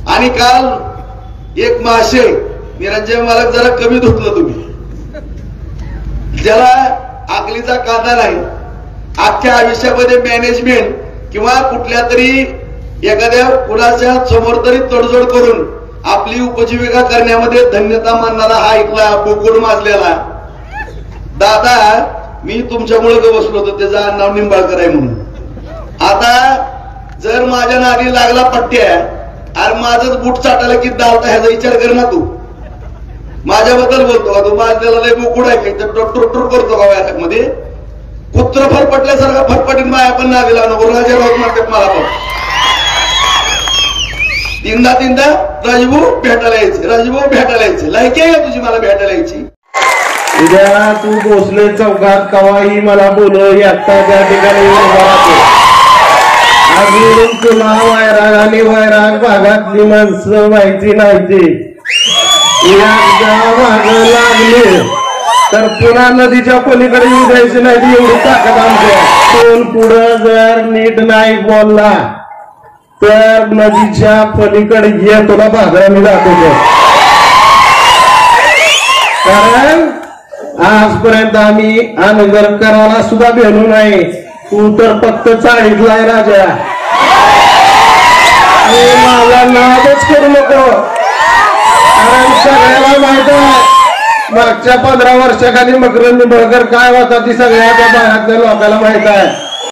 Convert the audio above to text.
आणि काल एक मासे निरंजन मालक जरा कमी धुतलं तुम्ही, ज्याला आकलीचा कांदा नाही, अख्ख्या आयुष्यामध्ये मॅनेजमेंट किंवा कुठल्या तरी एखाद्या कुणाच्या समोर तरी तडजोड करून आपली उपजीविका करण्यामध्ये धन्यता मानणारा हा इथला बोकुड माजलेला दादा, मी तुमच्यामुळे बसलो होतो, त्याचं नाव निंबाळकर आहे म्हणून. आता जर माझ्या नादी लागला पट्ट्या, अरे माझंच बूट चाटायला किती धावता ह्याचा विचार कर ना. तू माझ्याबद्दल बोलतो का? तू माझ्याला लय बोकुड आहे का? टोर करतो का व्याटक मध्ये? कुत्र फरफटल्यासारखा फटफटीत माया पण नादी लावणं नको. राजा राऊत म्हणतात मला पण तीनदा राजभाऊ भेटायला यायचे, राजभाऊ भेटायला यायचे. लायकी आहे का तुझी मला भेटायला यायची? उद्या तू भोसले चौकात कवाही मला बोलव, आता त्या ठिकाणी अजून तुला वैराग आणि वैराग भागातली माणसं माहिती नाही. एकदा मागं लागले तर पुन्हा नदीच्या पलीकडे येऊ द्यायची नाही, एवढी ताकद आमच्या. तोल पुढं जर नीट नाही बोलला तर नदीच्या पलीकडे ये, तुला भागरा मी दाखवतो. कारण आजपर्यंत आम्ही अनगरकराला सुद्धा भेटू नाही, तू तर फक्त चाळीतलाय राजा. माझा नादच करू नको, कारण सगळ्याला माहित आहे मागच्या 15 वर्षाखाली मकरंद निंबाळकर काय होता ती सगळ्या त्या भागातल्या लोकांना माहित आहे.